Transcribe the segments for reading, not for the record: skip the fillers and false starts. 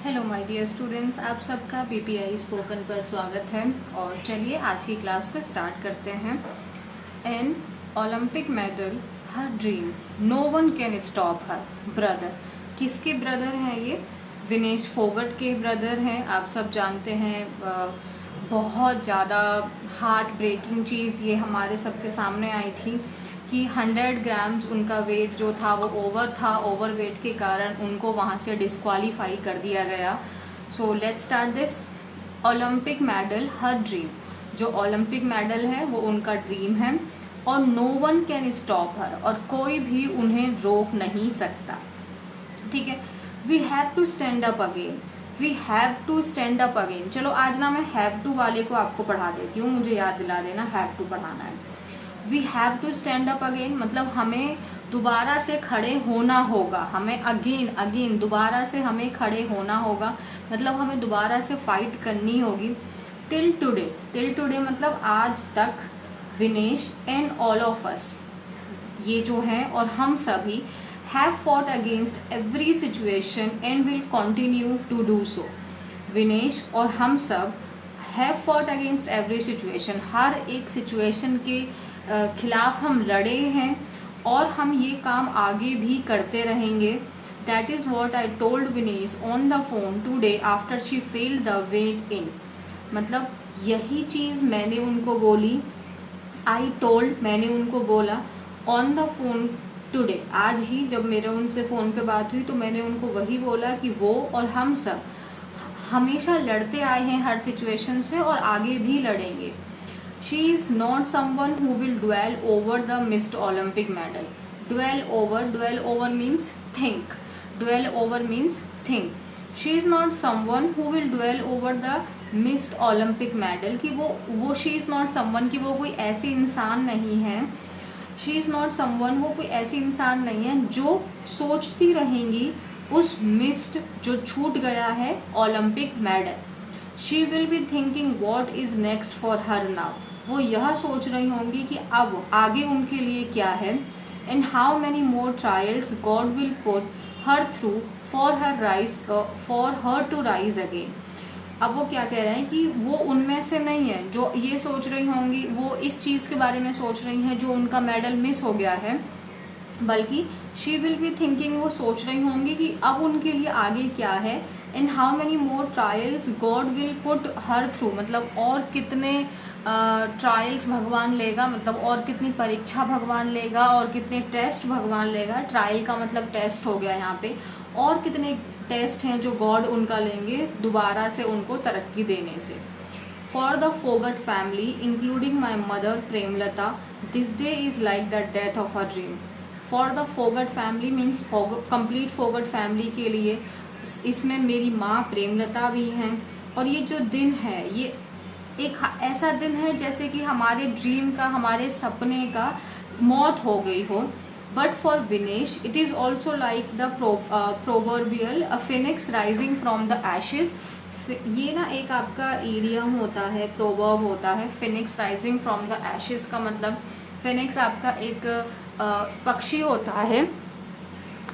Hello my dear students, आप सबका PPI spoken पर स्वागत है। और चलिए आज की क्लास को स्टार्ट करते हैं। An Olympic medal her dream, no one can stop her brother. किसके ब्रदर हैं ये? विनेश फोगट के ब्रदर हैं। आप सब जानते हैं, बहुत ज़्यादा हार्ट ब्रेकिंग चीज़ ये हमारे सबके सामने आई थी कि 100 ग्राम्स उनका वेट जो था वो ओवर था। ओवर वेट के कारण उनको वहाँ से डिस्क्वालीफाई कर दिया गया। So let's start this. Olympic medal her dream, जो ओलंपिक मेडल है वो उनका ड्रीम है और no one can stop her, और कोई भी उन्हें रोक नहीं सकता। ठीक है, we have to stand up again, we have to stand up again. चलो आज ना मैं हैव टू वाले को आपको पढ़ा देती हूँ, मुझे याद दिला देना हैव टू पढ़ाना है। We have to stand up again मतलब हमें दोबारा से खड़े होना होगा, हमें अगेन दोबारा से हमें खड़े होना होगा, मतलब हमें दोबारा से फाइट करनी होगी। टिल टुडे मतलब आज तक, Vinesh and all of us, ये जो हैं और हम सभी, have fought against every situation and will continue to do so. Vinesh और हम सब have fought against every situation, हर एक सिचुएशन के खिलाफ हम लड़े हैं और हम ये काम आगे भी करते रहेंगे। That is what I told Vinesh on the phone today after she failed the weigh in, मतलब यही चीज़ मैंने उनको बोली। आई टोल्ड, मैंने उनको बोला, ऑन द फोन टुडे, आज ही जब मेरे उनसे फ़ोन पे बात हुई तो मैंने उनको वही बोला कि वो और हम सब हमेशा लड़ते आए हैं हर सिचुएशन से और आगे भी लड़ेंगे। She is not someone who will dwell over the missed Olympic medal. Dwell over means think, dwell over means think. She is not someone who will dwell over the missed Olympic medal, कि वो she is not someone, कि वो कोई ऐसी इंसान नहीं है। She is not someone, वो कोई ऐसी इंसान नहीं है जो सोचती रहेंगी उस मिस्ड, जो छूट गया है Olympic medal. She will be thinking what is next for her now, वो यह सोच रही होंगी कि अब आगे उनके लिए क्या है। And how many more trials God will put her through for her to rise again. अब वो क्या कह रहे हैं कि वो उनमें से नहीं है जो ये सोच रही होंगी, वो इस चीज़ के बारे में सोच रही हैं जो उनका मेडल मिस हो गया है, बल्कि शी विल बी थिंकिंग, वो सोच रही होंगी कि अब उनके लिए आगे क्या है। And how many more trials God will put her through, मतलब और कितने ट्रायल्स भगवान लेगा, मतलब और कितनी परीक्षा भगवान लेगा और कितने टेस्ट भगवान लेगा। ट्रायल का मतलब टेस्ट हो गया यहाँ पे। और कितने टेस्ट हैं जो गॉड उनका लेंगे दोबारा से उनको तरक्की देने से। For the Phogat family including my mother Premlata, this day is like the death of a dream. For the Phogat family means complete Phogat family के लिए, इसमें मेरी माँ प्रेमलता भी हैं। और ये जो दिन है ये एक ऐसा दिन है जैसे कि हमारे ड्रीम का, हमारे सपने का मौत हो गई हो। But for Vinesh it is also like the proverbial a Phoenix rising from the ashes. ये ना एक आपका ईडियम होता है, प्रोवर्ब होता है। Phoenix rising from the ashes का मतलब, फिनिक्स आपका एक पक्षी होता है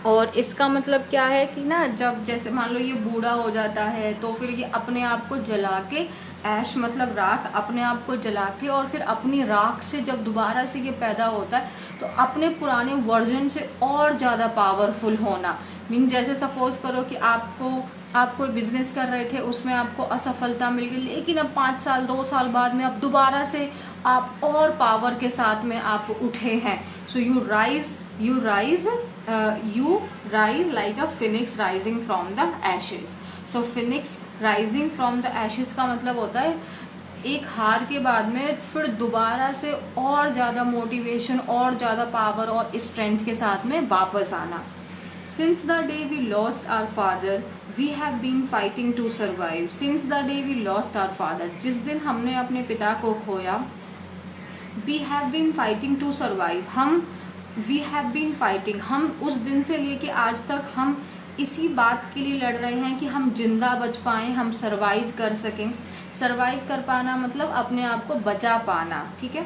और इसका मतलब क्या है कि ना, जब जैसे मान लो ये बूढ़ा हो जाता है तो फिर ये अपने आप को जला के, ऐश मतलब राख, अपने आप को जला के और फिर अपनी राख से जब दोबारा से ये पैदा होता है तो अपने पुराने वर्जन से और ज़्यादा पावरफुल होना। मीन जैसे सपोज करो कि आप कोई बिजनेस कर रहे थे, उसमें आपको असफलता मिल गई, लेकिन अब 5 साल 2 साल बाद में अब दोबारा से आप और पावर के साथ में आप उठे हैं। So you rise like a phoenix rising from the ashes. So phoenix rising from the ashes का मतलब होता है एक हार के बाद में फिर दोबारा से और ज़्यादा मोटिवेशन और ज़्यादा पावर और स्ट्रेंथ के साथ में वापस आना। Since the day we lost our father, we have been fighting to survive. Since the day we lost our father, जिस दिन हमने अपने पिता को खोया, we have been fighting to survive. We have been fighting, हम उस दिन से लेके आज तक हम इसी बात के लिए लड़ रहे हैं कि हम जिंदा बच पाएँ, हम सरवाइव कर सकें। सरवाइव कर पाना मतलब अपने आप को बचा पाना, ठीक है।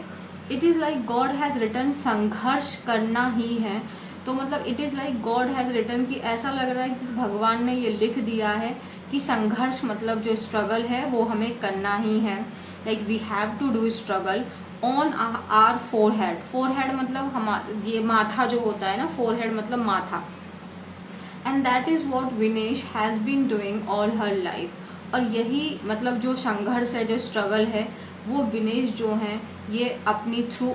It is like God has written, संघर्ष करना ही है। तो मतलब it is like God has written, कि ऐसा लग रहा है कि भगवान ने ये लिख दिया है कि संघर्ष मतलब जो स्ट्रगल है वो हमें करना ही है। Like we have to do struggle on our forehead. Forehead मतलब हमारा ये माथा जो होता है ना, फोरहेड मतलब माथा। And that is what Vinesh has been doing all her life. और यही मतलब जो संघर्ष है, जो स्ट्रगल है, वो विनेश जो है ये अपनी through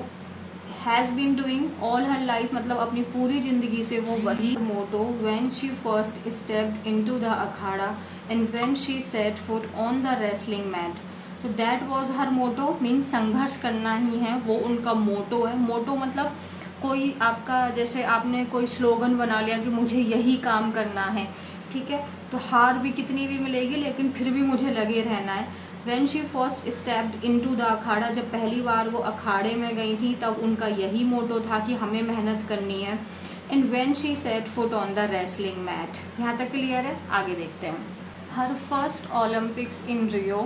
has been doing all her life, मतलब अपनी पूरी ज़िंदगी से वो वही motto when she first stepped into the akhara and when she set foot on the wrestling mat. तो that was her motto, mean संघर्ष करना ही है, वो उनका मोटो है। मोटो मतलब कोई आपका, जैसे आपने कोई स्लोगन बना लिया कि मुझे यही काम करना है, ठीक है, तो हार भी कितनी भी मिलेगी लेकिन फिर भी मुझे लगे रहना है। When she first stepped into the अखाड़ा, जब पहली बार वो अखाड़े में गई थी तब उनका यही मोटो था कि हमें मेहनत करनी है। And when she set foot on the wrestling mat, यहाँ तक क्लियर है? आगे देखते हैं। Her first Olympics in Rio,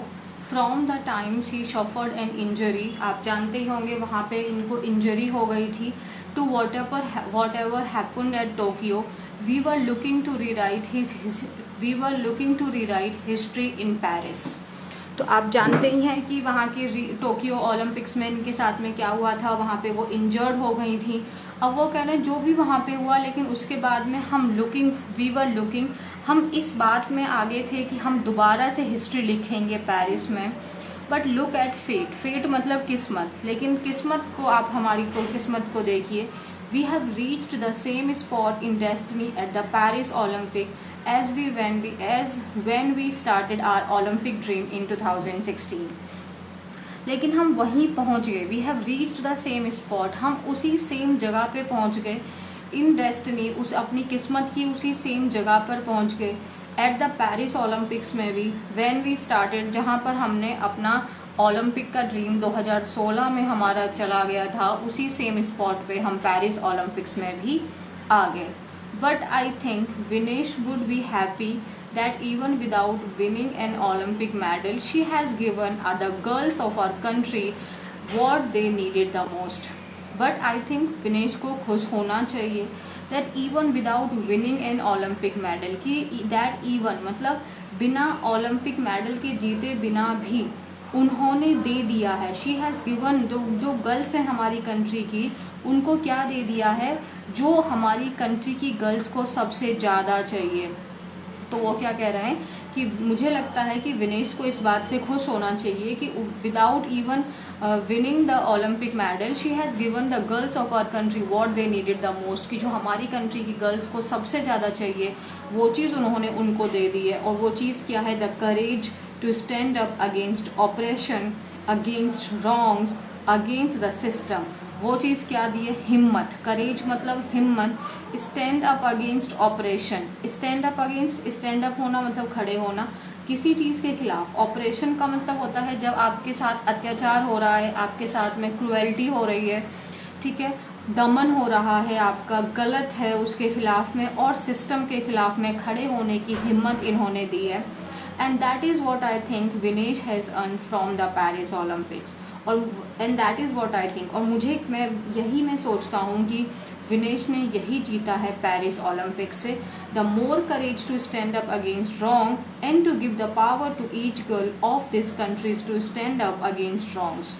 from the time she suffered an injury, आप जानते ही होंगे वहाँ पे इनको इंजरी हो गई थी, to whatever happened at Tokyo, we were looking to rewrite history in Paris। तो आप जानते ही हैं कि वहाँ के टोक्यो ओलंपिक्स में इनके साथ में क्या हुआ था, वहाँ पे वो इंजर्ड हो गई थी। अब वो कह रहे हैं जो भी वहाँ पे हुआ, लेकिन उसके बाद में वी वर लुकिंग, हम इस बात में आगे थे कि हम दोबारा से हिस्ट्री लिखेंगे पेरिस में। बट लुक एट फेट मतलब किस्मत, लेकिन किस्मत को आप हमारी किस्मत को देखिए। We have reached the same spot in destiny at the Paris Olympic when we started our Olympic dream in 2016। लेकिन हम वहीं पहुंच गए। We have reached the same spot, हम उसी सेम जगह पे पहुंच गए। इन डेस्टिनी, उस अपनी किस्मत की उसी सेम जगह पर पहुंच गए। एट द पेरिस ओलंपिक्स में भी व्हेन वी स्टार्टेड, जहां पर हमने अपना ओलंपिक का ड्रीम 2016 में हमारा चला गया था, उसी सेम स्पॉट पे हम पेरिस ओलंपिक्स में भी आ गए। But I think Vinesh would be happy that even without winning an Olympic medal, she has given the girls of our country what they needed the most। But I think Vinesh को खुश होना चाहिए that even without winning an Olympic medal, कि that even मतलब बिना Olympic medal के जीते बिना भी उन्होंने दे दिया है। शी हैज़ गिवन, जो गर्ल्स हैं हमारी कंट्री की, उनको क्या दे दिया है जो हमारी कंट्री की गर्ल्स को सबसे ज़्यादा चाहिए। तो वो क्या कह रहे हैं कि मुझे लगता है कि विनेश को इस बात से खुश होना चाहिए कि without even winning the Olympic medal, she has given the girls of our country what they needed the most, कि जो हमारी कंट्री की गर्ल्स को सबसे ज़्यादा चाहिए वो चीज़ उन्होंने उनको दे दी है। और वो चीज़ क्या है? The courage to stand up against operation, against wrongs, against the system. वो चीज़ क्या दी है? हिम्मत। करेज मतलब हिम्मत। Stand up against operation, stand up against, stand up होना मतलब खड़े होना किसी चीज़ के खिलाफ। ऑपरेशन का मतलब होता है जब आपके साथ अत्याचार हो रहा है, आपके साथ में क्रूएल्टी हो रही है, ठीक है, दमन हो रहा है, आपका गलत है, उसके खिलाफ में और सिस्टम के खिलाफ में खड़े होने की हिम्मत इन्होंने दी है। And that is what I think Vinesh has earn from the Paris Olympics. और and that is what I think, और मैं सोचता हूँ कि विनेश ने यही जीता है पेरिस ओलंपिक से। The more courage to stand up against wrong and to give the power to each girl of this countries to stand up against wrongs.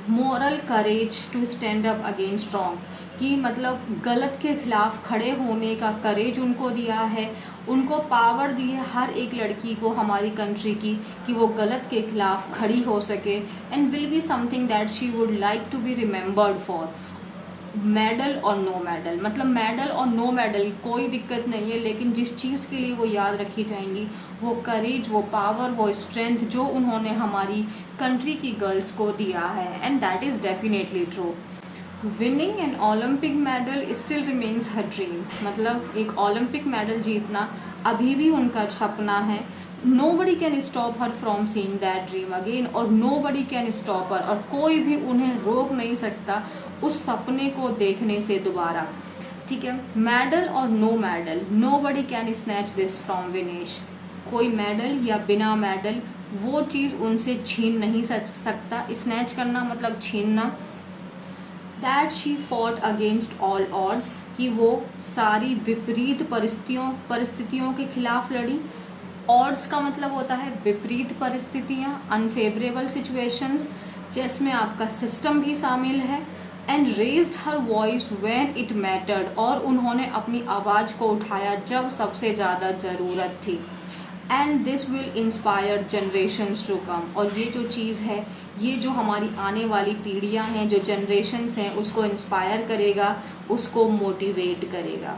Moral courage to stand up against wrong, कि मतलब गलत के खिलाफ खड़े होने का करेज उनको दिया है, उनको पावर दी है हर एक लड़की को हमारी कंट्री की कि वो गलत के खिलाफ खड़ी हो सके। And will be something that she would like to be remembered for. Medal और नो मेडल, मतलब मेडल और नो मेडल कोई दिक्कत नहीं है, लेकिन जिस चीज़ के लिए वो याद रखी जाएंगी वो करेज, वो पावर, वो स्ट्रेंथ जो उन्होंने हमारी कंट्री की गर्ल्स को दिया है। And that is definitely true. Winning N Olympic medal still remains her dream, मतलब एक ओलंपिक मेडल जीतना अभी भी उनका सपना है। Nobody can stop her from seeing that dream again, और नोबडी कैन स्टॉप हर, और कोई भी उन्हें रोक नहीं सकता उस सपने को देखने से दोबारा, ठीक है। मेडल और no medal, nobody can snatch this from Vinesh. कोई मेडल या बिना मेडल वो चीज़ उनसे छीन नहीं सकता। स्नैच करना मतलब छीनना। That she fought against all odds, कि वो सारी विपरीत परिस्थितियों के खिलाफ लड़ी। ऑड्स का मतलब होता है विपरीत परिस्थितियाँ, अनफेवरेबल सिचुएशंस, जिसमें आपका सिस्टम भी शामिल है। And raised her voice when it mattered, और उन्होंने अपनी आवाज़ को उठाया जब सबसे ज़्यादा ज़रूरत थी। And this will inspire generations to come, और ये जो चीज़ है, ये जो हमारी आने वाली पीढ़ियाँ हैं, जो जनरेशन्स हैं, उसको इंस्पायर करेगा, उसको मोटिवेट करेगा।